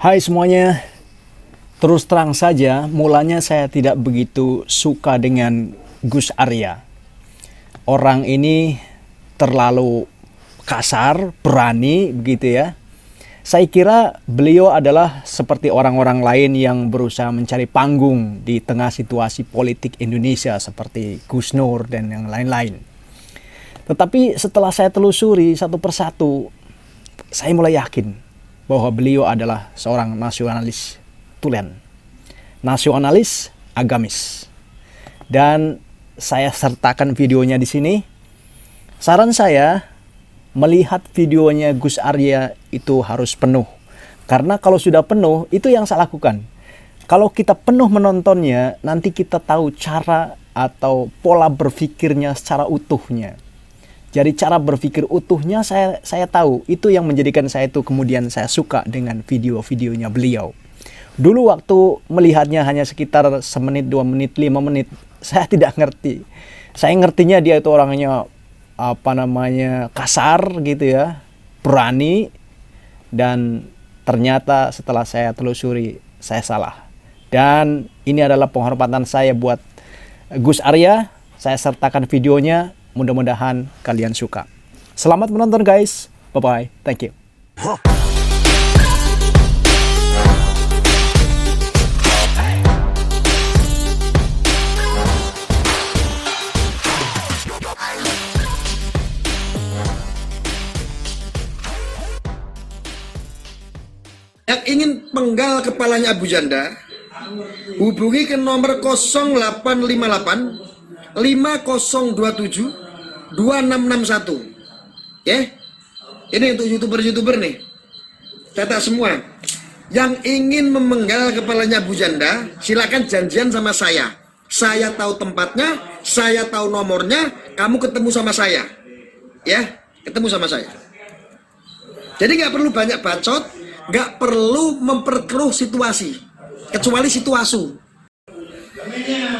Hai semuanya, terus terang saja mulanya saya tidak begitu suka dengan Gus Arya. Orang ini terlalu kasar, berani begitu ya. Saya kira beliau adalah seperti orang-orang lain yang berusaha mencari panggung di tengah situasi politik Indonesia seperti Gus Nur dan yang lain-lain. Tetapi setelah saya telusuri satu persatu, saya mulai yakin bahwa beliau adalah seorang nasionalis tulen, nasionalis agamis. Dan saya sertakan videonya di sini. Saran saya, melihat videonya Gus Arya itu harus penuh. Karena kalau sudah penuh, itu yang saya lakukan. Kalau kita penuh menontonnya, nanti kita tahu cara atau pola berpikirnya secara utuhnya. Jadi cara berpikir utuhnya saya tahu. Itu yang menjadikan saya itu kemudian saya suka dengan video-videonya beliau. Dulu waktu melihatnya hanya sekitar semenit, 2 menit, 5 menit, saya tidak ngerti. Saya ngertinya dia itu orangnya kasar gitu ya, berani, dan ternyata setelah saya telusuri saya salah. Dan ini adalah penghormatan saya buat Gus Arya. Saya sertakan videonya. Mudah-mudahan kalian suka. Selamat menonton guys. Bye-bye. Thank you. Yang ingin penggal kepalanya Abu Janda, hubungi ke nomor 0858 5027 2661. Ya. Ini untuk YouTuber-YouTuber nih. Catat semua. Yang ingin memenggal kepalanya Abu Janda, silakan janjian sama saya. Saya tahu tempatnya, saya tahu nomornya, kamu ketemu sama saya. Ya, ketemu sama saya. Jadi nggak perlu banyak bacot, nggak perlu memperkeruh situasi, kecuali situasi.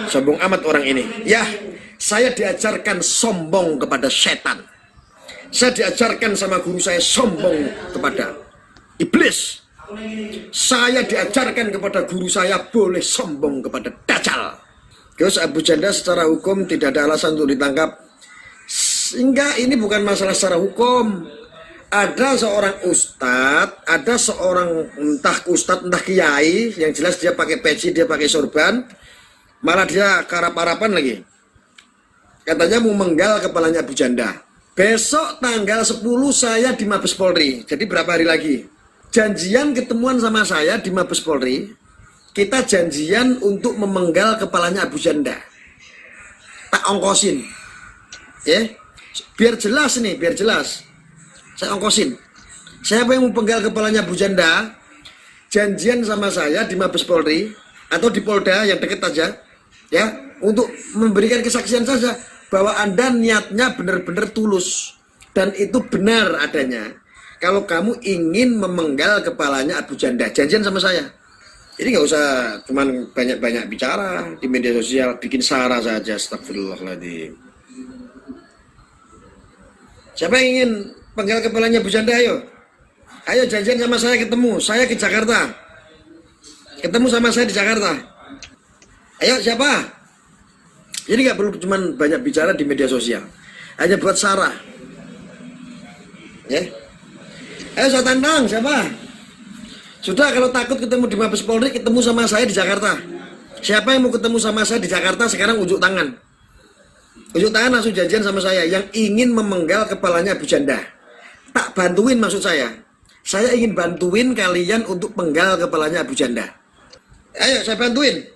Sombong amat orang ini. Ya, saya diajarkan sombong kepada setan. Saya diajarkan sama guru saya sombong kepada iblis. Saya diajarkan kepada guru saya boleh sombong kepada dajjal. Terus Abu Janda secara hukum tidak ada alasan untuk ditangkap. Sehingga ini bukan masalah secara hukum. Ada seorang ustadz, ada seorang entah ustadz entah kiai, yang jelas dia pakai peci, dia pakai sorban, malah dia karap-karapan lagi. Katanya mau menggal kepalanya Abu Janda. Besok tanggal 10 saya di Mabes Polri. Jadi berapa hari lagi? Janjian ketemuan sama saya di Mabes Polri. Kita janjian untuk memenggal kepalanya Abu Janda. Tak ongkosin. Ya. Biar jelas nih, biar jelas. Saya ongkosin. Siapa yang mau penggal kepalanya Abu Janda, janjian sama saya di Mabes Polri atau di Polda yang deket aja, ya, untuk memberikan kesaksian saja bahwa Anda niatnya benar-benar tulus dan itu benar adanya. Kalau kamu ingin memenggal kepalanya Abu Janda, janjian sama saya. Jadi nggak usah cuman banyak-banyak bicara di media sosial, bikin sara saja. Astagfirullahaladzim. Siapa yang ingin penggal kepalanya Abu Janda, ayo. Ayo janjian sama saya, ketemu. Saya ke Jakarta. Ketemu sama saya di Jakarta. Ayo siapa? Jadi nggak perlu cuman banyak bicara di media sosial. Hanya buat sara. Ya. Ayo saya tantang, siapa? Sudah, kalau takut ketemu di Mabes Polri, ketemu sama saya di Jakarta. Siapa yang mau ketemu sama saya di Jakarta sekarang unjuk tangan. Unjuk tangan langsung janjian sama saya yang ingin memenggal kepalanya Abu Janda. Tak bantuin maksud saya. Saya ingin bantuin kalian untuk penggal kepalanya Abu Janda. Ayo saya bantuin.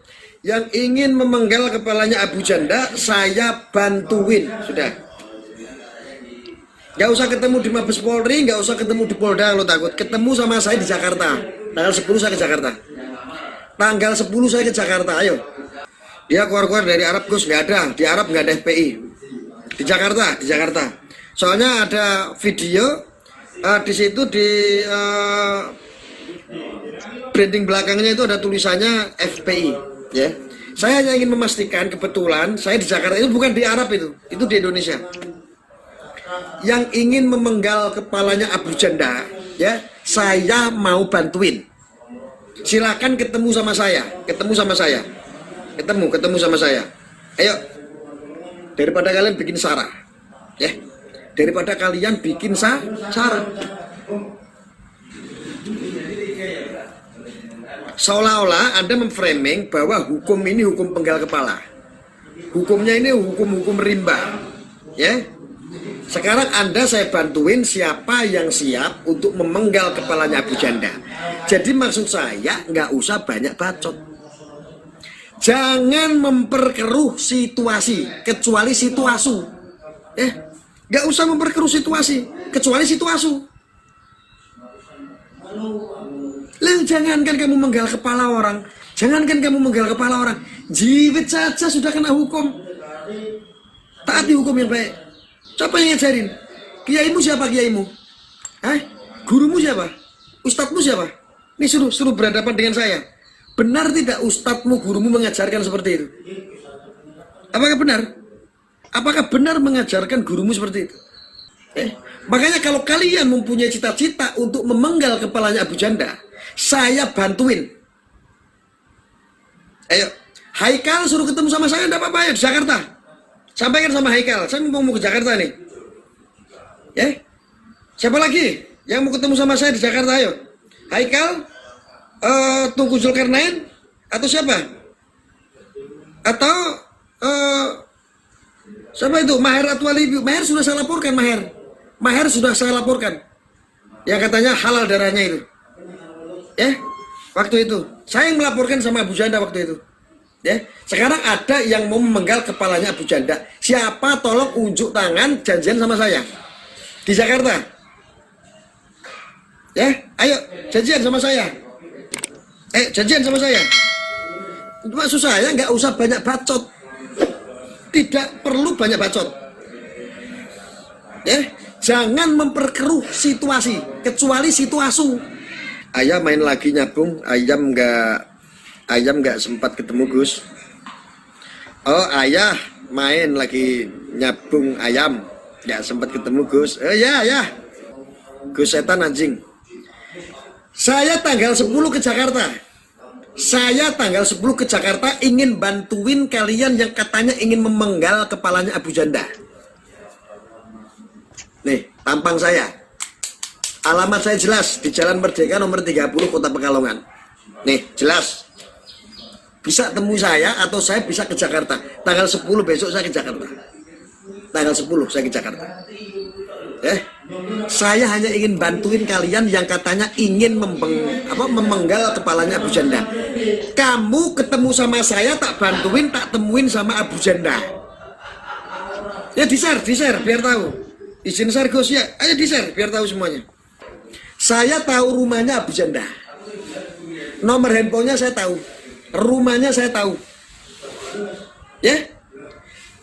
Yang ingin memenggal kepalanya Abu Janda, saya bantuin. Sudah. Gak usah ketemu di Mabes Polri, gak usah ketemu di Polda kalau takut. Ketemu sama saya di Jakarta. Tanggal 10 saya ke Jakarta. Tanggal 10 saya ke Jakarta, ayo. Dia keluar-keluar dari Arab, Gus, nggak ada. Di Arab nggak ada FPI. Di Jakarta, di Jakarta. Soalnya ada video di situ di branding belakangnya itu ada tulisannya FPI. Ya, saya hanya ingin memastikan kebetulan saya di Jakarta itu bukan di Arab itu di Indonesia. Yang ingin memenggal kepalanya Abu Janda, ya, saya mau bantuin. Silakan ketemu sama saya. Ketemu sama saya. Ketemu sama saya. Ayo. Daripada kalian bikin sarah. Ya. Daripada kalian bikin sarah. Seolah-olah Anda memframing bahwa hukum ini hukum penggal kepala. Hukumnya ini hukum-hukum rimba. Ya. Sekarang Anda saya bantuin siapa yang siap untuk memenggal kepalanya Abu Janda. Jadi maksud saya nggak usah banyak bacot. Jangan memperkeruh situasi kecuali situasu. Nggak usah memperkeruh situasi kecuali situasu. Jangankan kamu menggal kepala orang, jiwit saja sudah kena hukum. Taati hukum yang baik. Siapa yang ngajarin? Kiaimu siapa kiaimu? Gurumu siapa? Ustadzmu siapa? Ini suruh berhadapan dengan saya. Benar tidak ustadzmu, gurumu mengajarkan seperti itu? Apakah benar? Apakah benar mengajarkan gurumu seperti itu? Makanya kalau kalian mempunyai cita-cita untuk memenggal kepalanya Abu Janda, saya bantuin. Ayo, Haikal suruh ketemu sama saya, enggak apa-apa ya, di Jakarta. Sampaikan sama Haikal, saya mau ke Jakarta nih. Siapa lagi yang mau ketemu sama saya di Jakarta? Ayo, Haikal, Tunggu Zulkarnain, atau siapa? Atau siapa itu? Maher Atwali. Maher sudah saya laporkan, Maher sudah saya laporkan. Yang katanya halal darahnya itu. Waktu itu saya yang melaporkan sama Abu Janda waktu itu. Sekarang ada yang mau memenggal kepalanya Abu Janda. Siapa tolong unjuk tangan janjian sama saya di Jakarta. Ayo janjian sama saya. Janjian sama saya. Maksud saya nggak usah banyak bacot. Tidak perlu banyak bacot. Jangan memperkeruh situasi kecuali situasu. Ayah main lagi nyabung, ayam nggak sempat ketemu Gus. Oh, ayah main lagi nyabung ayam, nggak sempat ketemu Gus. Ya, Gus setan anjing. Saya tanggal 10 ke Jakarta. Ingin bantuin kalian yang katanya ingin memenggal kepalanya Abu Janda. Nih, tampang saya. Alamat saya jelas di Jalan Merdeka nomor 30 Kota Pekalongan. Nih, jelas. Bisa temui saya atau saya bisa ke Jakarta. Tanggal 10 besok saya ke Jakarta. Tanggal 10 saya ke Jakarta. Saya hanya ingin bantuin kalian yang katanya ingin memenggal kepalanya Abu Janda. Kamu ketemu sama saya tak bantuin, tak temuin sama Abu Janda. Ya di-share biar tahu. Izin share Gus ya. Ayo di-share biar tahu semuanya. Saya tahu rumahnya Abu Janda. Nomor handphonenya saya tahu. Rumahnya saya tahu.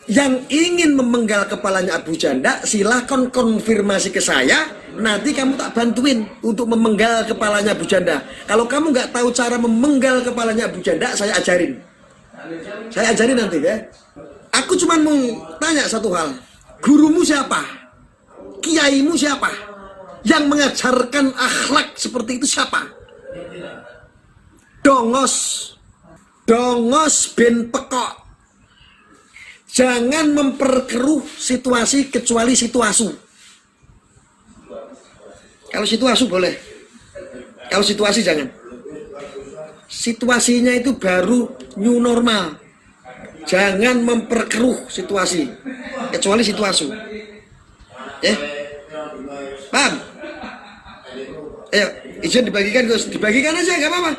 Yang ingin memenggal kepalanya Abu Janda, silahkan konfirmasi ke saya. Nanti kamu tak bantuin untuk memenggal kepalanya Abu Janda. Kalau kamu nggak tahu cara memenggal kepalanya Abu Janda, saya ajarin. Saya ajarin nanti ya. Aku cuma mau tanya satu hal. Gurumu siapa? Kiaimu siapa? Yang mengajarkan akhlak seperti itu siapa? Dongos ben pekok. Jangan memperkeruh situasi kecuali situasu. Kalau situasu boleh. Kalau situasi jangan. Situasinya itu baru new normal. Jangan memperkeruh situasi kecuali situasu. Paham? Ayo, izin dibagikan Gus. Dibagikan aja, gak apa-apa.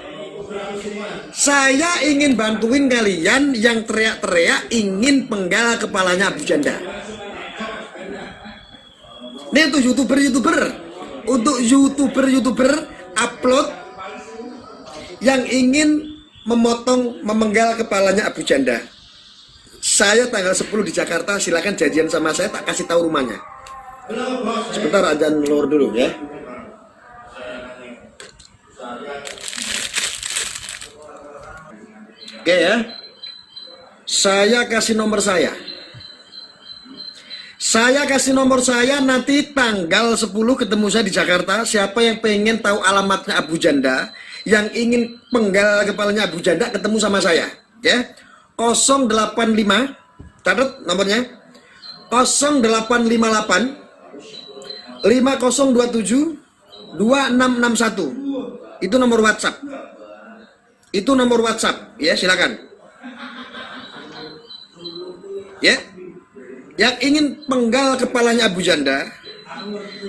Saya ingin bantuin kalian yang teriak-teriak ingin penggal kepalanya Abu Janda. Ini untuk YouTuber upload yang ingin memenggal kepalanya Abu Janda. Saya tanggal 10 di Jakarta, silakan janjian sama saya, tak kasih tahu rumahnya. Sebentar, azan luar dulu ya. Oke ya. Saya kasih nomor saya. Nanti tanggal 10 ketemu saya di Jakarta. Siapa yang pengen tahu alamatnya Abu Janda, yang ingin penggal kepalanya Abu Janda ketemu sama saya, ya. 085, catat nomornya, 0858 5027 2661. Itu nomor WhatsApp. Itu nomor WhatsApp, ya, silakan. Ya. Yang ingin penggal kepalanya Abu Janda,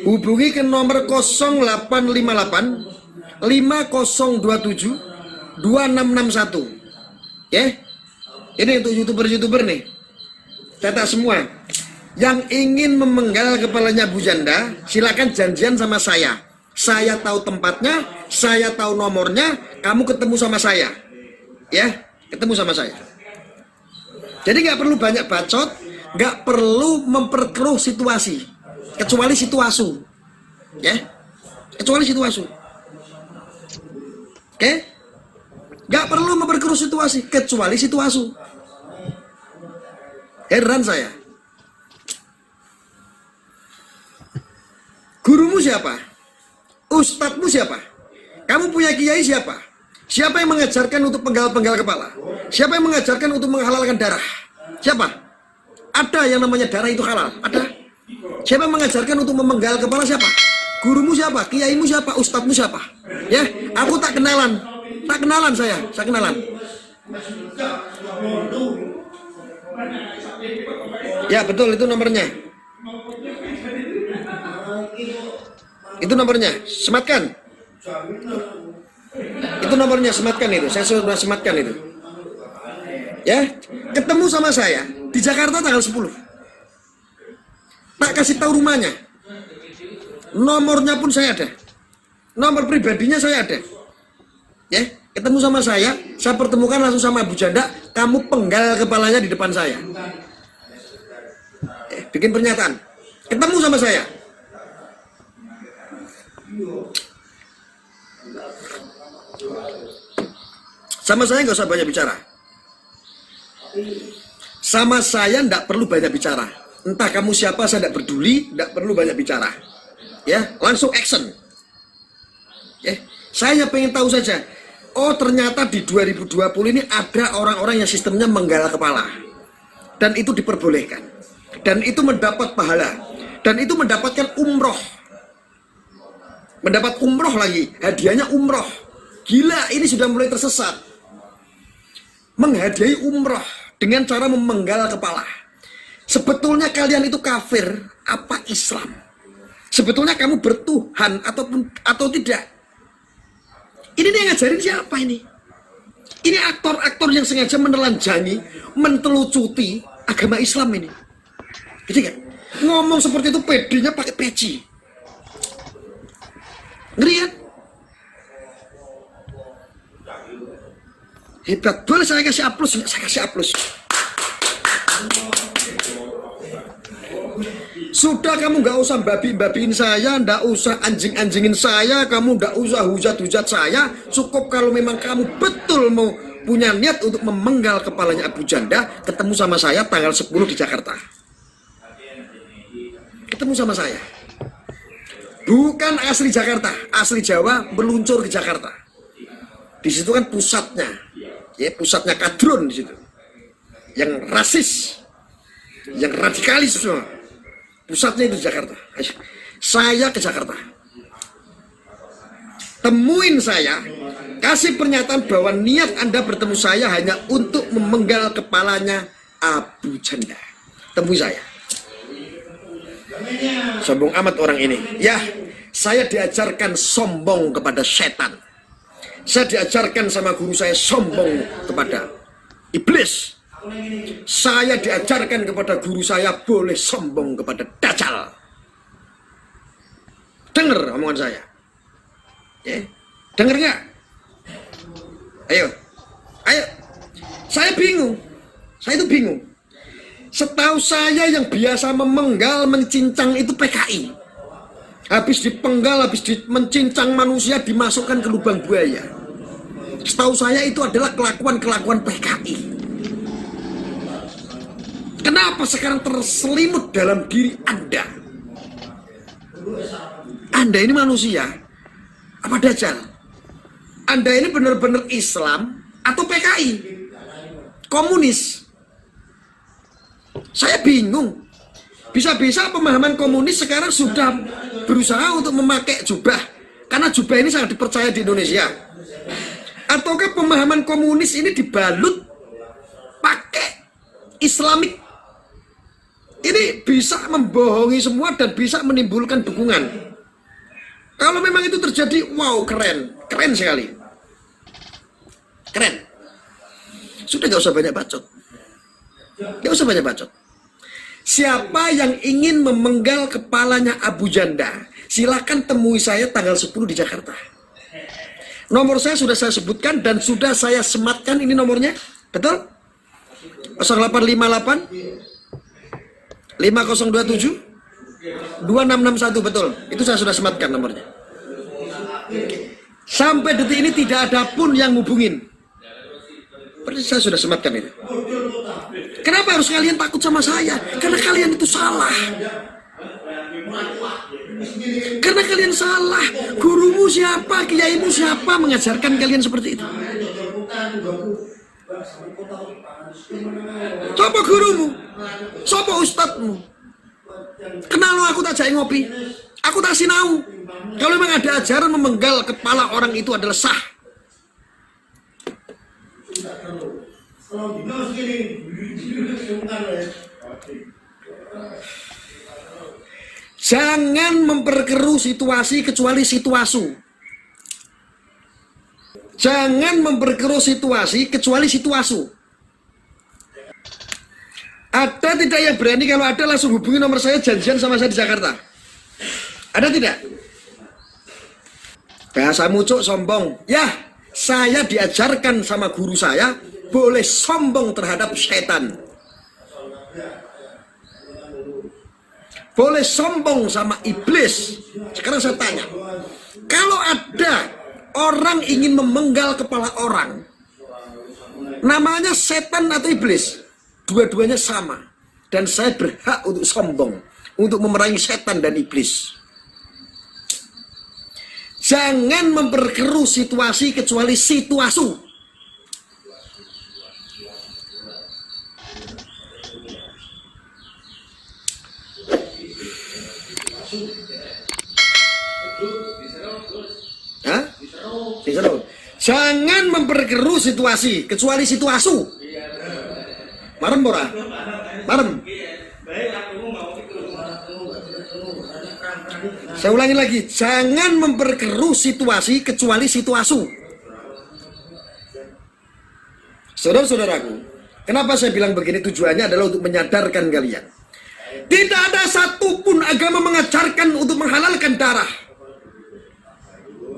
hubungi ke nomor 0858 5027 2661. Ya. Ini untuk YouTuber-YouTuber nih. Catat semua. Yang ingin memenggal kepalanya Abu Janda, silakan janjian sama saya. Saya tahu tempatnya, saya tahu nomornya, kamu ketemu sama saya. Ya, ketemu sama saya. Jadi nggak perlu banyak bacot, nggak perlu memperkeruh situasi, kecuali situasu. Ya, kecuali situasu. Oke? Nggak perlu memperkeruh situasi, kecuali situasu. Heran saya. Gurumu siapa? Ustadzmu siapa? Kamu punya kiai siapa? Siapa yang mengajarkan untuk penggal-penggal kepala? Siapa yang mengajarkan untuk menghalalkan darah? Siapa? Ada yang namanya darah itu halal? Ada? Siapa yang mengajarkan untuk memenggal kepala? Siapa? Gurumu siapa? Kiaimu siapa? Ustadzmu siapa? Ya, aku tak kenalan. Tak kenalan saya kenalan. Ya betul, itu nomornya. Itu nomornya, sematkan. Itu nomornya, sematkan itu. Saya sudah sematkan itu. Ya, ketemu sama saya di Jakarta tanggal 10. Tak kasih tahu rumahnya. Nomornya pun saya ada. Nomor pribadinya saya ada. Ya, ketemu sama saya pertemukan langsung sama Abu Janda, kamu penggal kepalanya di depan saya. Bikin pernyataan. Ketemu sama saya. Sama saya nggak usah banyak bicara. Sama saya nggak perlu banyak bicara. Entah kamu siapa, saya nggak peduli, nggak perlu banyak bicara. Ya, langsung action. Ya, saya pengen tahu saja. Oh, ternyata di 2020 ini ada orang-orang yang sistemnya menggal kepala. Dan itu diperbolehkan. Dan itu mendapat pahala. Dan itu mendapatkan umroh. Mendapat umroh lagi. Hadiahnya umroh. Gila, ini sudah mulai tersesat. Menghadiahi umroh dengan cara memenggal kepala. Sebetulnya kalian itu kafir apa Islam? Sebetulnya kamu bertuhan atau tidak? Ini yang ngajarin siapa ini? Ini aktor-aktor yang sengaja menelanjangi, mentelucuti agama Islam ini. Gitu kan? Ngomong seperti itu pedenya pakai peci. Ngeri kan? Hebat. Boleh saya kasih aplaus? Saya kasih aplaus. Sudah, kamu nggak usah babi-babiin saya, nggak usah anjing-anjingin saya, kamu nggak usah hujat-hujat saya. Cukup kalau memang kamu betul mau punya niat untuk memenggal kepalanya Abu Janda, ketemu sama saya tanggal 10 di Jakarta. Ketemu sama saya. Bukan asli Jakarta, asli Jawa, meluncur ke Jakarta. Di situ kan pusatnya, ya pusatnya kadrun di situ, yang rasis, yang radikalis semua. Pusatnya itu di Jakarta. Saya ke Jakarta. Temuin saya, kasih pernyataan bahwa niat Anda bertemu saya hanya untuk memenggal kepalanya Abu Janda. Temui saya. Sombong amat orang ini. Ya, saya diajarkan sombong kepada setan. Saya diajarkan sama guru saya sombong kepada iblis. Saya diajarkan kepada guru saya boleh sombong kepada Dajjal. Dengar omongan saya. Ya, dengar nggak? Ayo. Saya bingung. Saya itu bingung. Setahu saya yang biasa memenggal, mencincang itu PKI. Habis dipenggal, habis mencincang manusia dimasukkan ke lubang buaya. Setahu saya itu adalah kelakuan-kelakuan PKI. Kenapa sekarang terselimut dalam diri Anda? Anda ini manusia apa Dajjal? Anda ini benar-benar Islam atau PKI, komunis. Saya bingung. Bisa-bisa pemahaman komunis sekarang sudah berusaha untuk memakai jubah, karena jubah ini sangat dipercaya di Indonesia. Ataukah pemahaman komunis ini dibalut pakai Islamik? Ini bisa membohongi semua dan bisa menimbulkan dukungan. Kalau memang itu terjadi, wow, keren sekali, keren. Sudah gak usah banyak bacot, gak usah banyak bacot. Siapa yang ingin memenggal kepalanya Abu Janda, silakan temui saya tanggal 10 di Jakarta. Nomor saya sudah saya sebutkan dan sudah saya sematkan, ini nomornya, betul? 0858 5027 2661, betul. Itu saya sudah sematkan nomornya. Sampai detik ini tidak ada pun yang hubungin. Saya sudah sematkan itu. Kenapa harus kalian takut sama saya? Karena kalian itu salah. Karena kalian salah. Gurumu siapa? Kiaimu siapa mengajarkan kalian seperti itu? Coba gurumu, coba ustadmu. Kenal aku tak jai ngopi. Aku tak sinau. Kalau memang ada ajaran memenggal kepala orang itu adalah sah. Jangan memperkeruh situasi kecuali situasu. Jangan memperkeruh situasi kecuali situasu. Ada tidak yang berani? Kalau ada langsung hubungi nomor saya, janjian sama saya di Jakarta. Ada tidak? Bahasa mucuk sombong. Ya, saya diajarkan sama guru saya boleh sombong terhadap setan. Boleh sombong sama iblis. Sekarang saya tanya, kalau ada orang ingin memenggal kepala orang, namanya setan atau iblis, dua-duanya sama. Dan saya berhak untuk sombong, untuk memerangi setan dan iblis. Jangan memperkeruh situasi kecuali situasu. Jangan memperkeruh situasi kecuali situasu. Marem ora? Marem. Saya ulangi lagi, jangan memperkeruh situasi kecuali situasu. Saudara-saudaraku, kenapa saya bilang begini? Tujuannya adalah untuk menyadarkan kalian. Tidak ada satupun agama mengajarkan untuk menghalalkan darah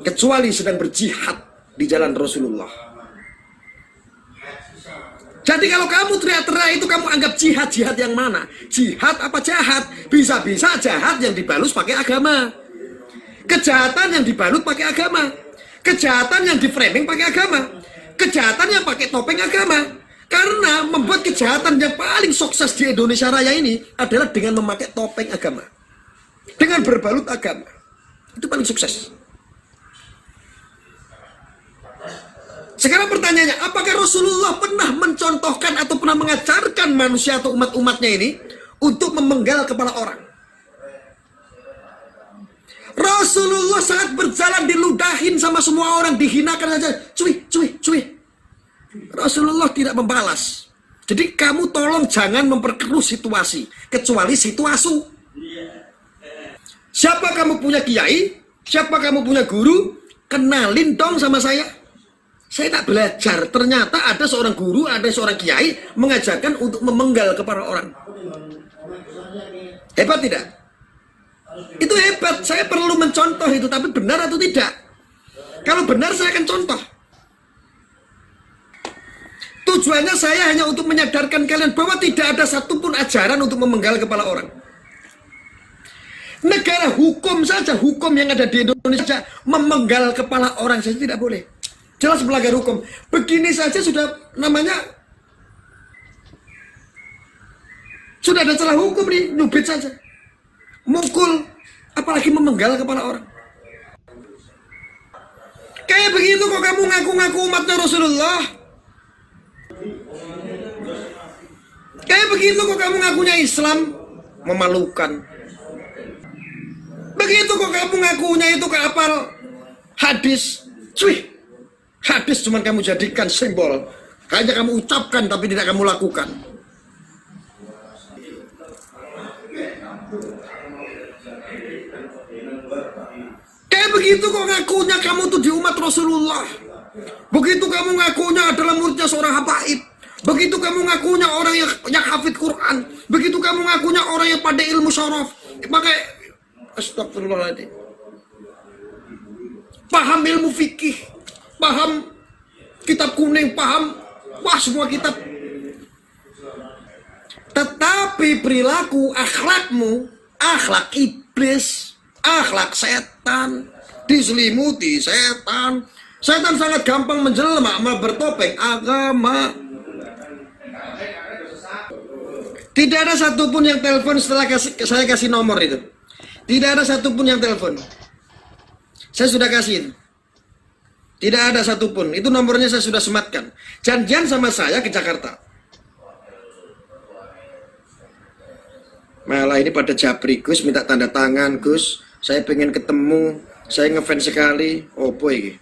kecuali sedang berjihad di jalan Rasulullah. Jadi kalau kamu teriak-teriak itu kamu anggap jihad yang mana? Jihad apa jahat? Bisa-bisa jahat yang dibalus pakai agama. Kejahatan yang dibalut pakai agama. Kejahatan yang di-framing pakai agama. Kejahatan yang pakai topeng agama. Karena membuat kejahatan yang paling sukses di Indonesia Raya ini adalah dengan memakai topeng agama. Dengan berbalut agama. Itu paling sukses. Sekarang pertanyaannya, apakah Rasulullah pernah mencontohkan atau pernah mengajarkan manusia atau umat-umatnya ini untuk memenggal kepala orang? Rasulullah saat berjalan diludahin sama semua orang, dihinakan saja, cuy. Rasulullah tidak membalas. Jadi kamu tolong jangan memperkeruh situasi, kecuali situasu. Siapa kamu punya kiai? Siapa kamu punya guru? Kenalin dong sama saya. Saya tak belajar, ternyata ada seorang guru, ada seorang kiai mengajarkan untuk memenggal kepala orang. Hebat tidak? Itu hebat, saya perlu mencontoh itu, tapi benar atau tidak? Kalau benar saya akan contoh. Tujuannya saya hanya untuk menyadarkan kalian bahwa tidak ada satupun ajaran untuk memenggal kepala orang. Negara hukum saja, hukum yang ada di Indonesia, memenggal kepala orang saja tidak boleh. Jelas melanggar hukum. Begini saja sudah namanya, sudah ada celah hukum nih, nyubit saja. Mukul, apalagi memenggal kepala orang. Kayak begitu kok kamu ngaku-ngaku umatnya Rasulullah. Kayak begitu kok kamu ngakunya Islam. Memalukan. Begitu kok kamu ngakunya itu keapal hadis. Cuy, hadis cuma kamu jadikan simbol. Hanya kamu ucapkan tapi tidak kamu lakukan. Kayak begitu kok ngakunya kamu tuh di umat Rasulullah. Begitu kamu ngakunya adalah muridnya seorang habaib. Begitu kamu ngakunya orang yang hafid Quran. Begitu kamu ngakunya orang yang pandai ilmu syaraf. Pakai astagfirullahaladzim. Paham ilmu fikih. Paham kitab kuning. Paham. Wah, semua kitab. Tetapi perilaku akhlakmu, akhlak iblis, akhlak setan, diselimuti setan. Setan sangat gampang menjelma, bertopeng agama. Tidak ada satupun yang telepon setelah saya kasih nomor itu. Tidak ada satupun yang telepon. Saya sudah kasih. Tidak ada satupun. Itu nomornya saya sudah sematkan. Janjian sama saya ke Jakarta. Malah ini pada japri, Gus minta tanda tangan, Gus. Saya pengen ketemu. Saya ngefans sekali. Opo ini?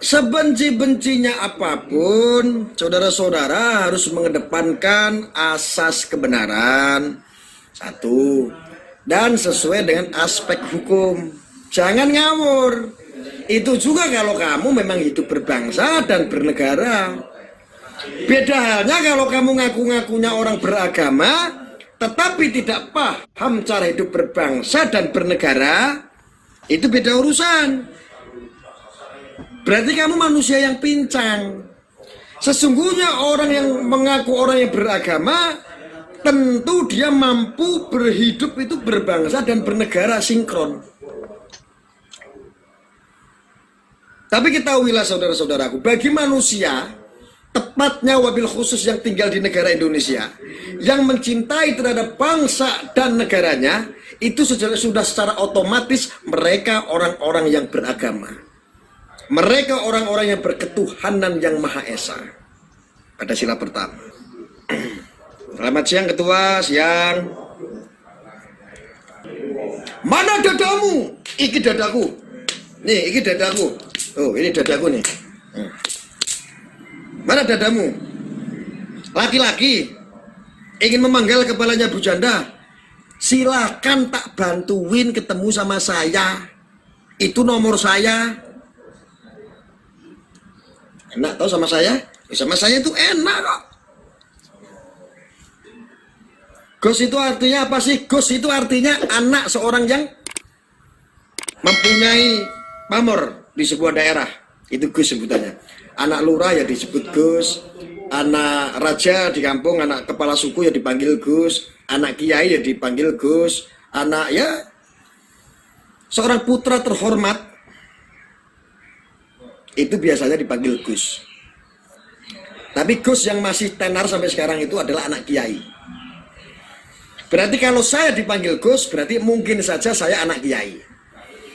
Sebenci-bencinya apapun, saudara-saudara harus mengedepankan asas kebenaran. Satu. Dan sesuai dengan aspek hukum. Jangan ngawur. Itu juga kalau kamu memang hidup berbangsa dan bernegara. Beda halnya kalau kamu ngaku-ngakunya orang beragama, tetapi tidak paham cara hidup berbangsa dan bernegara, itu beda urusan. Berarti kamu manusia yang pincang. Sesungguhnya orang yang mengaku orang yang beragama, tentu dia mampu berhidup itu berbangsa dan bernegara sinkron. Tapi ketahuilah saudara-saudaraku, bagi manusia, tepatnya wabil khusus yang tinggal di negara Indonesia, yang mencintai terhadap bangsa dan negaranya, itu sudah secara otomatis mereka orang-orang yang beragama. Mereka orang-orang yang berketuhanan yang Maha Esa. Pada sila pertama. Selamat siang Ketua, siang. Mana dadamu? Iki dadaku. Nih, iki dadaku. Oh, ini dadaku nih. Mana dadamu? Laki-laki ingin memanggal kepalanya Bu Janda. Silakan tak bantuin ketemu sama saya. Itu nomor saya. Enak tau sama saya? Sama saya itu enak kok. Gus itu artinya apa sih? Gus itu artinya anak seorang yang mempunyai pamor di sebuah daerah. Itu Gus sebutannya. Anak lurah ya disebut Gus. Anak raja di kampung, anak kepala suku ya dipanggil Gus. Anak kiai ya dipanggil Gus. Anak ya seorang putra terhormat itu biasanya dipanggil Gus. Tapi Gus yang masih tenar sampai sekarang itu adalah anak kiai. Berarti kalau saya dipanggil Gus, berarti mungkin saja saya anak kiai.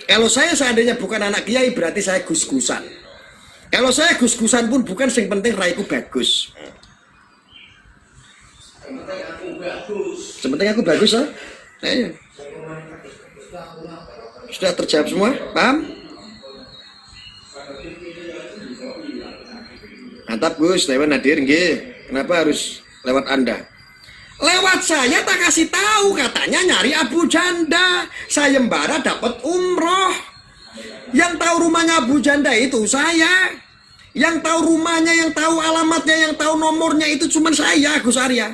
Kalau saya seandainya bukan anak kiai, berarti saya gus-gusan. Kalau saya gus-gusan pun bukan yang penting raiku bagus. Sepenting aku bagus, ya? Sudah terjawab semua, paham? Mantap Gus, lewat Nadir nggih. Kenapa harus lewat Anda? Lewat saya tak kasih tahu, katanya nyari Abu Janda. Sayembara dapat umroh. Yang tahu rumahnya Abu Janda itu saya. Yang tahu rumahnya, yang tahu alamatnya, yang tahu nomornya itu cuma saya, Gus Arya.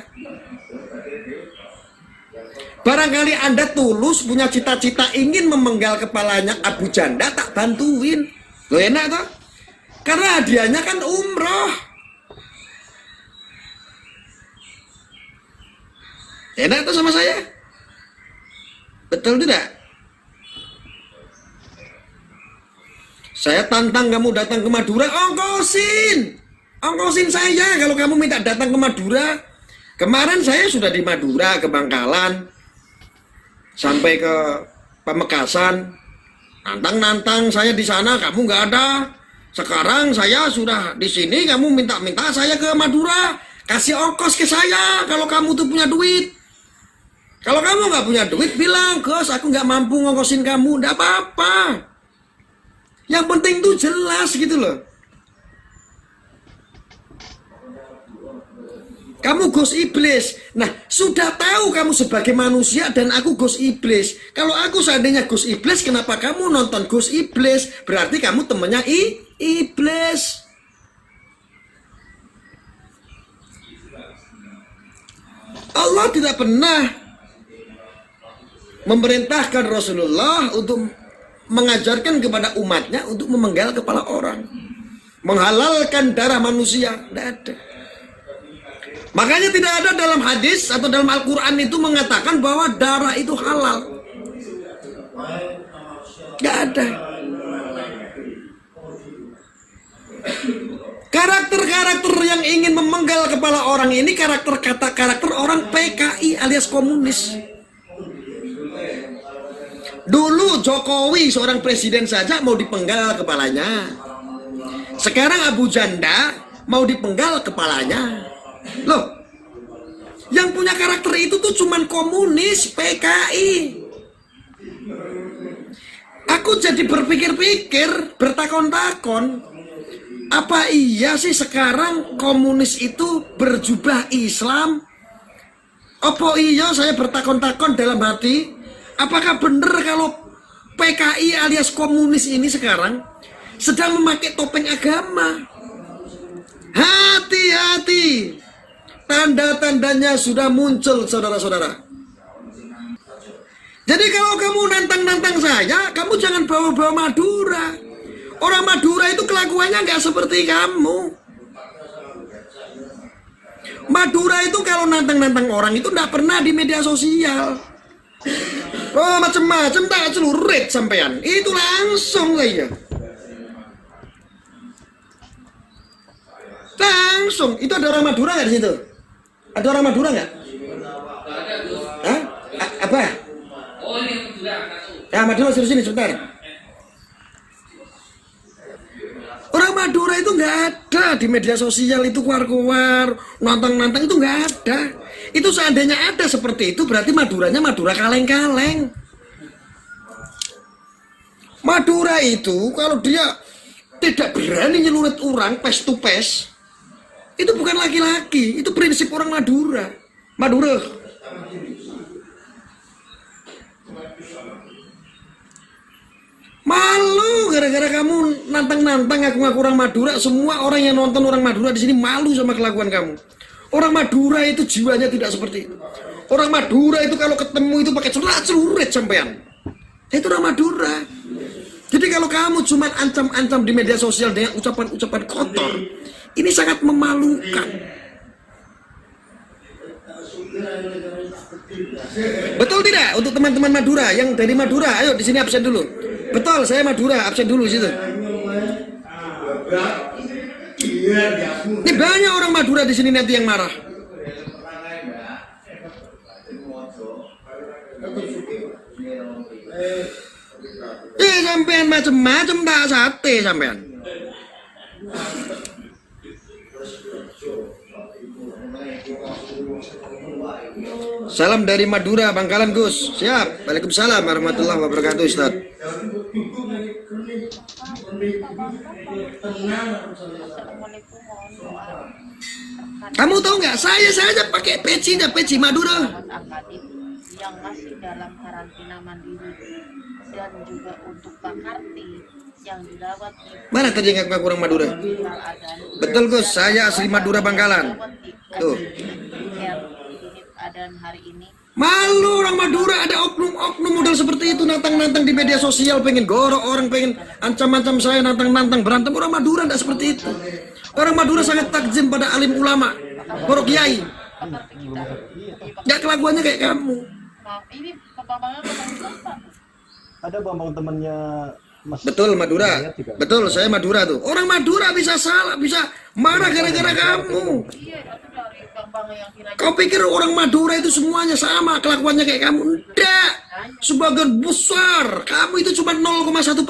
Barangkali Anda tulus punya cita-cita ingin memenggal kepalanya Abu Janda, tak bantuin. Loh enak toh? Karena hadiahnya kan umroh. Enak tuh sama saya? Betul tidak? Saya tantang kamu datang ke Madura, ongkosin. Ongkosin saya kalau kamu minta datang ke Madura. Kemarin saya sudah di Madura, ke Bangkalan, sampai ke Pamekasan. Nantang-nantang saya di sana, kamu nggak ada. Sekarang saya sudah di sini, kamu minta-minta saya ke Madura, kasih ongkos ke saya kalau kamu tuh punya duit. Kalau kamu nggak punya duit, bilang, Gus, aku nggak mampu ngongkosin kamu, nggak apa-apa. Yang penting tuh jelas gitu loh. Kamu Gus Iblis. Nah, sudah tahu kamu sebagai manusia dan aku Gus Iblis. Kalau aku seandainya Gus Iblis, kenapa kamu nonton Gus Iblis? Berarti kamu temannya Iblis. Allah tidak pernah memerintahkan Rasulullah untuk mengajarkan kepada umatnya untuk memenggal kepala orang, menghalalkan darah manusia. Tidak ada. Makanya tidak ada dalam hadis atau dalam Al-Quran itu mengatakan bahwa darah itu halal. Tidak ada. Karakter-karakter yang ingin memenggal kepala orang ini karakter orang PKI alias komunis. Dulu Jokowi seorang presiden saja mau dipenggal kepalanya. Sekarang Abu Janda mau dipenggal kepalanya. Loh, yang punya karakter itu tuh cuman komunis, PKI. Aku jadi berpikir-pikir, bertakon-takon, apa iya sih sekarang komunis itu berjubah Islam? Apa iya, saya bertakon-takon dalam hati, apakah benar kalau PKI alias komunis ini sekarang sedang memakai topeng agama? Hati-hati, tanda-tandanya sudah muncul, saudara-saudara. Jadi kalau kamu nantang-nantang saya, kamu jangan bawa-bawa Madura. Orang Madura itu kelakuannya nggak seperti kamu. Madura itu kalau nantang-nantang orang itu nggak pernah di media sosial. Oh, macam-macam tak celurit sampean. Itu langsung saja. Langsung. Itu ada orang Madura nggak di situ? Ada orang Madura nggak? Hah? Apa? Oh, ini Madura. Ya, Madura masih di sini sebentar. Orang Madura itu nggak ada di media sosial itu keluar-keluar, nantang-nantang itu nggak ada. Itu seandainya ada seperti itu berarti Maduranya Madura kaleng-kaleng. Madura itu kalau dia tidak berani nyelurit orang face to face, itu bukan laki-laki, itu prinsip orang Madura. Madura. Malu gara-gara kamu nantang-nantang ngaku-ngaku orang Madura. Semua orang yang nonton orang Madura di sini malu sama kelakuan kamu. Orang Madura itu jiwanya tidak seperti itu. Orang Madura itu kalau ketemu itu pakai celurit sampean. Itu orang Madura. Jadi kalau kamu cuma ancam-ancam di media sosial dengan ucapan-ucapan kotor, ini sangat memalukan. Betul tidak untuk teman-teman Madura yang dari Madura? Ayo di sini absen dulu. Betul, saya Madura, absen dulu situ. Ini banyak orang Madura di sini nanti yang marah. Sampean macam-macam tak sate sampean. Salam dari Madura, Bangkalan Gus. Siap. Waalaikumsalam warahmatullahi wabarakatuh, Ustaz. Kamu tahu nggak? Saya saja pakai pecinya, peci Madura. Yang masih dalam karantina mandiri dan juga untuk Pak Karti yang dirawat di Mana tadi yang ngaku orang Madura? Betul Gus, saya asli Madura Bangkalan. Tuh. Adan hari ini. Malu orang Madura ada oknum-oknum model seperti itu nantang-nantang di media sosial, pengen gorok orang, pengen ancam-ancam saya, nantang-nantang berantem. Orang Madura tidak seperti itu. Orang Madura sangat takjim pada alim ulama, para kiai. Nggak kelakuannya kayak kamu. Ini Bambang Bapak. Ada Bambang temannya Mas. Betul Madura. Betul, saya Madura tuh. Orang Madura bisa salah, bisa marah gara-gara kamu. Iya, itu dari Bang abang yang kiranya Kau pikir orang Madura itu semuanya sama kelakuannya kayak kamu? Enggak. Sebagian besar. Kamu itu cuma 0,1%.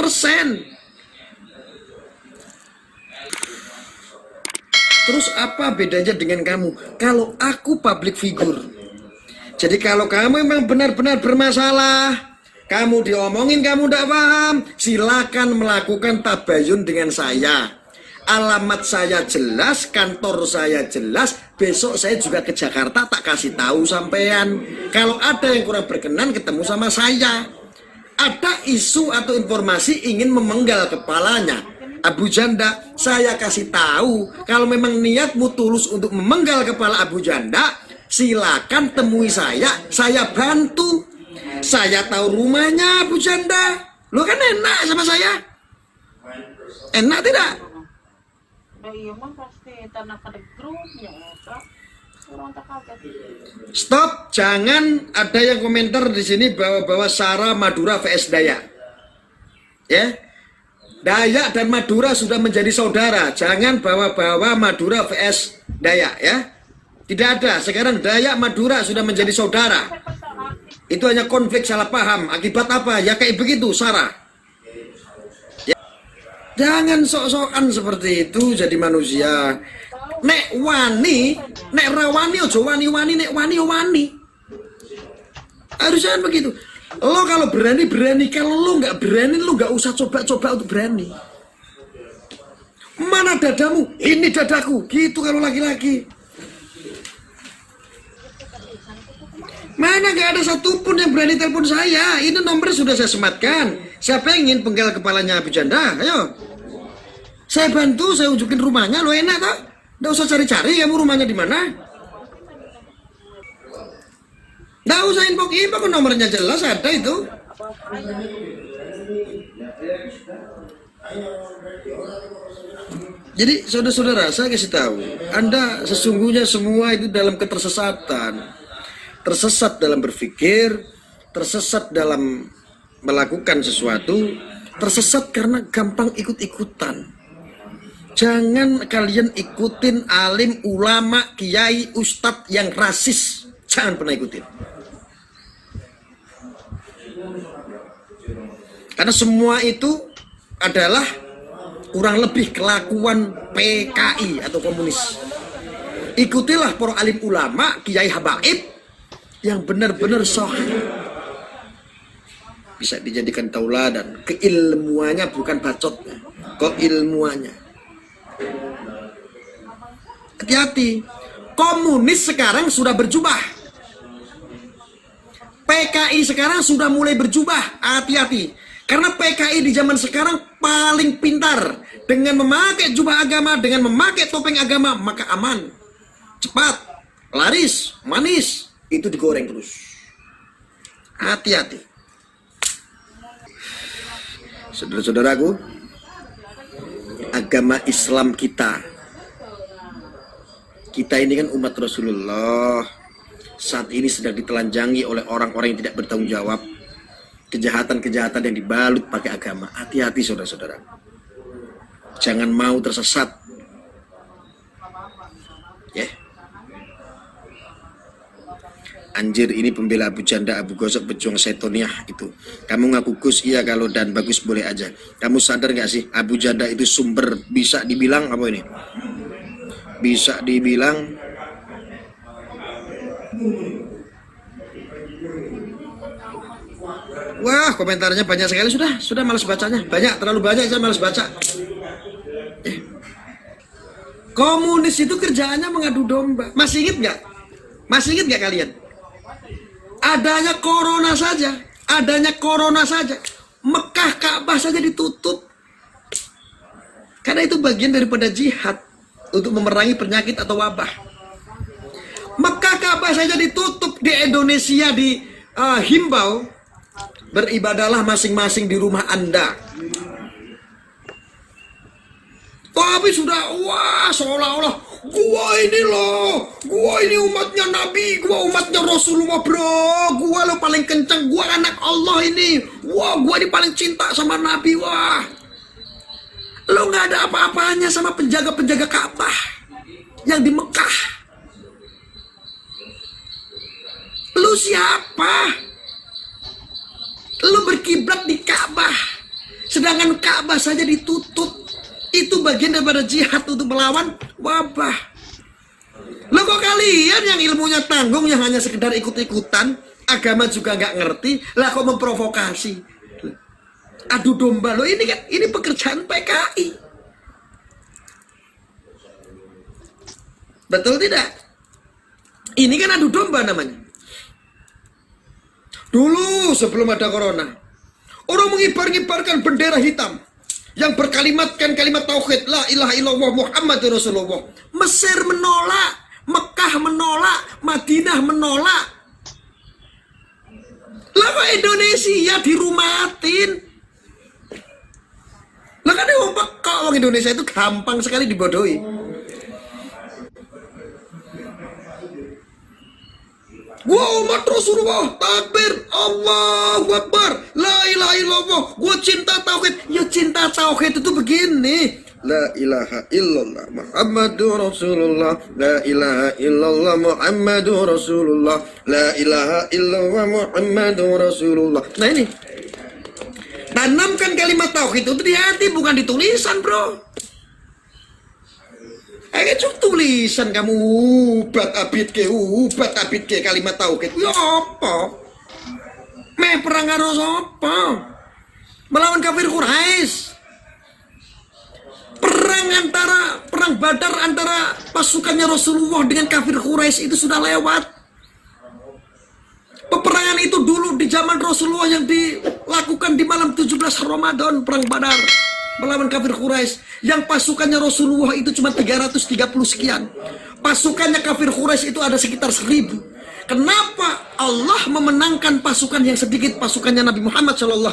Terus apa bedanya dengan kamu? Kalau aku public figure. Jadi kalau kamu memang benar-benar bermasalah, kamu diomongin kamu tidak paham, silakan melakukan tabayun dengan saya. Alamat saya jelas, kantor saya jelas. Besok saya juga ke Jakarta, tak kasih tahu sampean. Kalau ada yang kurang berkenan, ketemu sama saya. Ada isu atau informasi ingin memenggal kepalanya Abu Janda, saya kasih tahu. Kalau memang niatmu tulus untuk memenggal kepala Abu Janda, silakan temui saya bantu. Saya tahu rumahnya Abu Janda. Lo kan enak sama saya. Enak tidak? iya mah pasti tanah pada grupnya Kak. Orang tak kaget. Stop, jangan ada yang komentar di sini bahwa Sara Madura vs Dayak. Ya. Dayak dan Madura sudah menjadi saudara. Jangan bawa-bawa Madura vs Dayak ya. Tidak ada. Sekarang Dayak Madura sudah menjadi saudara. Itu hanya konflik salah paham. Akibat apa? Ya kayak begitu Sarah. Ya. Jangan sok-sokan seperti itu jadi manusia. Nek wani, nek rawani ojo wani-wani, nek wani. Harusnya begitu. Lo kalau berani, kalau lo nggak berani, lo nggak usah coba-coba untuk berani. Mana dadamu? Ini dadaku. Gitu kalau laki-laki. Mana nggak ada satupun yang berani telepon saya. Ini nomor sudah saya sematkan. Siapa yang ingin penggal kepalanya Abu Janda? Ayo. Saya bantu, saya unjukin rumahnya. Lo enak tak? Nggak usah cari-cari kamu rumahnya di mana. Nggak usah info, nomornya jelas ada itu. Jadi saudara-saudara, saya kasih tahu, Anda sesungguhnya semua itu dalam ketersesatan, tersesat dalam berpikir, tersesat dalam melakukan sesuatu, tersesat karena gampang ikut-ikutan. Jangan kalian ikutin alim, ulama, kiai, ustadz yang rasis. Jangan pernah ikutin. Karena semua itu adalah kurang lebih kelakuan PKI atau komunis. Ikutilah para alim ulama, kiai habaib yang benar-benar sahih. Bisa dijadikan tauladan. Keilmuannya bukan bacotnya, keilmuannya. Hati-hati. Komunis sekarang sudah berjubah. PKI sekarang sudah mulai berjubah. Hati-hati. Karena PKI di zaman sekarang paling pintar. Dengan memakai jubah agama, dengan memakai topeng agama, maka aman, cepat, laris, manis. Itu digoreng terus. Hati-hati. Saudara-saudaraku, agama Islam kita ini kan umat Rasulullah, saat ini sedang ditelanjangi oleh orang-orang yang tidak bertanggung jawab, kejahatan-kejahatan yang dibalut pakai agama. Hati-hati saudara-saudara, jangan mau tersesat ya. Anjir, ini pembela Abu Janda, Abu Gosok, pejuang setoniah itu. Kamu ngaku Gus, iya kalau dan bagus boleh aja. Kamu sadar gak sih Abu Janda itu sumber, bisa dibilang apa ini? Bisa dibilang wah, komentarnya banyak sekali. Sudah malas bacanya. Terlalu banyak, saya malas baca. Komunis itu kerjaannya mengadu domba. Masih ingat nggak kalian? Adanya corona saja, Mekah, Ka'bah saja ditutup. Karena itu bagian daripada jihad untuk memerangi penyakit atau wabah. Mekah, Ka'bah saja ditutup. Di Indonesia dihimbau beribadahlah masing-masing di rumah Anda. Tapi sudah, wah, seolah-olah gua ini umatnya Nabi, gua umatnya Rasulullah bro, gua lo paling kencang, gua anak Allah ini, wah, gua ini paling cinta sama Nabi, wah. Lo nggak ada apa-apanya sama penjaga-penjaga Ka'bah yang di Mekah. Lu siapa? Lu berkiblat di Ka'bah, sedangkan Ka'bah saja ditutup. Itu bagian daripada jihad untuk melawan wabah. Lo kok kalian yang ilmunya tanggung, yang hanya sekedar ikut-ikutan, agama juga nggak ngerti, lah kok memprovokasi? Adu domba lo ini kan, ini pekerjaan PKI. Betul tidak? Ini kan adu domba namanya. Dulu sebelum ada corona, orang mengibar-ngibarkan bendera hitam yang berkalimatkan kalimat tauhid, la ilaha illallah Muhammadur Rasulullah. Mesir menolak, Mekah menolak, Madinah menolak. Lah kok Indonesia dirumatin? Lah kan orang Indonesia itu gampang sekali dibodohi. Gua umat Rasulullah, takbir, Allahu Akbar, la ilaha illallah, gua cinta tauhid. Ya cinta tauhid itu begini, la ilaha illallah Muhammadur Rasulullah, la ilaha illallah Muhammadur Rasulullah, la ilaha illallah Muhammadur Rasulullah. Nah ini, tanamkan kalimat tauhid itu di hati, bukan di tulisan, bro. Cuma tulisan kamu ubat abid ke kalimat tauhid. Ya apa? Meh perang karo sapa? Melawan kafir Quraisy. Perang Badar antara pasukannya Rasulullah dengan kafir Quraisy itu sudah lewat. Peperangan itu dulu di zaman Rasulullah yang dilakukan di malam 17 Ramadan, perang Badar melawan kafir Quraisy, yang pasukannya Rasulullah itu cuma 330 sekian. Pasukannya kafir Quraisy itu ada sekitar 1000. Kenapa Allah memenangkan pasukan yang sedikit, pasukannya Nabi Muhammad SAW?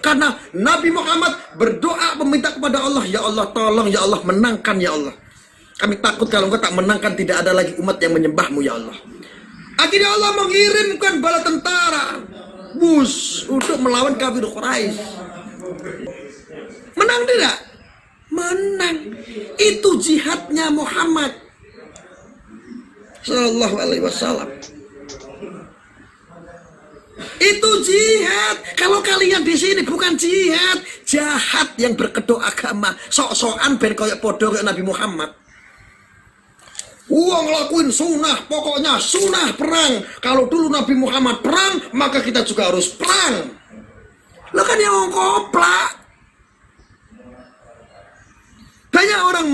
Karena Nabi Muhammad berdoa meminta kepada Allah, ya Allah tolong, ya Allah menangkan, ya Allah. Kami takut kalau engkau tak menangkan, tidak ada lagi umat yang menyembahmu, ya Allah. Akhirnya Allah mengirimkan bala tentara untuk melawan kafir Quraisy. Menang tidak? Menang. Itu jihadnya Muhammad Sallallahu Alaihi Wasallam. Itu jihad. Kalau kalian di sini bukan jihad, jahat yang berkedok agama, sok-sokan ben koyok podo kayak Nabi Muhammad. Uang lakuin sunnah, pokoknya sunnah perang. Kalau dulu Nabi Muhammad perang, maka kita juga harus perang. Lo kan yang koplak. Banyak orang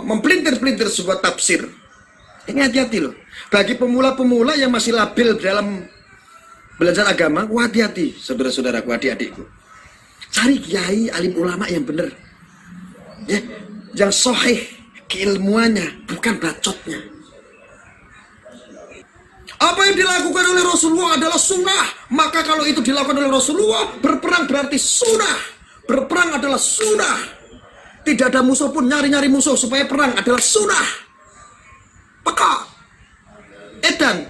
mempelintir-pelintir sebuah tafsir. Ini hati-hati loh. Bagi pemula-pemula yang masih labil dalam belajar agama, hati-hati, saudara-saudaraku, adik-adikku. Cari kiai, alim ulama yang benar, ya, yang sahih keilmuannya, bukan bacotnya. Apa yang dilakukan oleh Rasulullah adalah sunnah. Maka kalau itu dilakukan oleh Rasulullah, berperang berarti sunnah. Berperang adalah sunnah. Tidak ada musuh pun nyari-nyari musuh supaya perang adalah sunnah. Peka. Edan.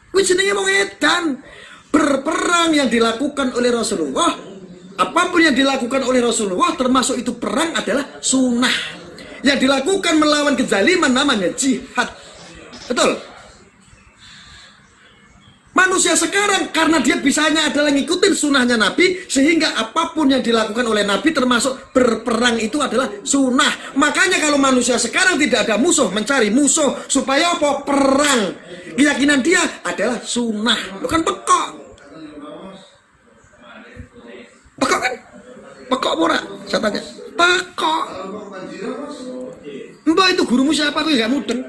Wijinnya mau edan. Berperang yang dilakukan oleh Rasulullah, apapun yang dilakukan oleh Rasulullah termasuk itu perang adalah sunnah. Yang dilakukan melawan kezaliman namanya jihad. Betul? Manusia sekarang karena dia bisanya adalah ngikutin sunnahnya Nabi, sehingga apapun yang dilakukan oleh Nabi termasuk berperang itu adalah sunnah. Makanya kalau manusia sekarang tidak ada musuh, mencari musuh supaya apa? Perang. Keyakinan dia adalah sunnah. Bukan pekok. Pekok kan? Pekok murah. Saya tanya. Pekok. Mbak itu gurumu siapa? Aku nggak mudeng.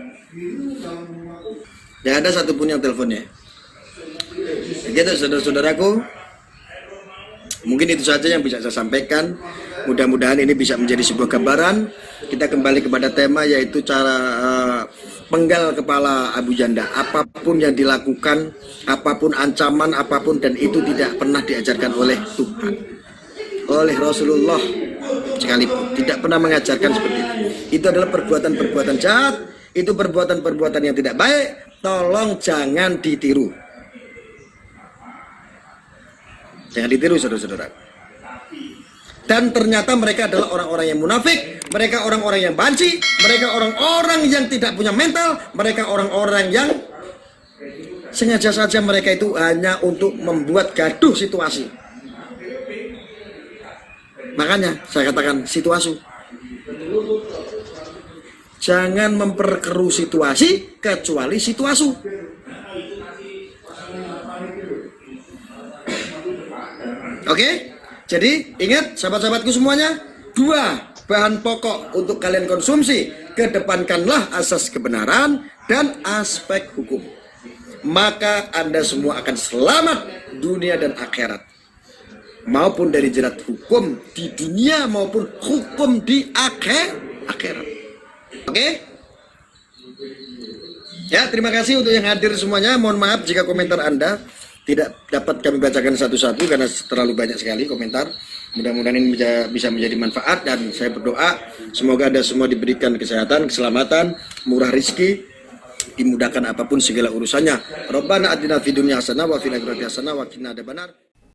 Ya ada satupun yang teleponnya. Begitu saudara-saudaraku, mungkin itu saja yang bisa saya sampaikan. Mudah-mudahan ini bisa menjadi sebuah gambaran. Kita kembali kepada tema, yaitu cara penggal kepala Abu Janda. Apapun yang dilakukan, apapun ancaman, apapun, dan itu tidak pernah diajarkan oleh Tuhan, oleh Rasulullah sekalipun tidak pernah mengajarkan seperti itu. Itu adalah perbuatan-perbuatan jahat, itu perbuatan-perbuatan yang tidak baik. Tolong jangan ditiru. Jangan ditiru saudara-saudara. Dan ternyata mereka adalah orang-orang yang munafik, mereka orang-orang yang banci, mereka orang-orang yang tidak punya mental, mereka orang-orang yang sengaja saja mereka itu hanya untuk membuat gaduh situasi. Makanya saya katakan situasi. Jangan memperkeruh situasi kecuali situasi. Oke? Jadi ingat sahabat-sahabatku semuanya, 2 bahan pokok untuk kalian konsumsi. Kedepankanlah asas kebenaran dan aspek hukum. Maka Anda semua akan selamat dunia dan akhirat. Maupun dari jerat hukum di dunia maupun hukum di akhirat. Oke? Ya, terima kasih untuk yang hadir semuanya. Mohon maaf jika komentar Anda tidak dapat kami bacakan satu-satu karena terlalu banyak sekali komentar. Mudah-mudahan ini bisa menjadi manfaat, dan saya berdoa semoga Anda semua diberikan kesehatan, keselamatan, murah rizki, dimudahkan apapun segala urusannya. Rabbana atina fid dunya hasanah wa fil akhirati hasanah wa qina adzabannar.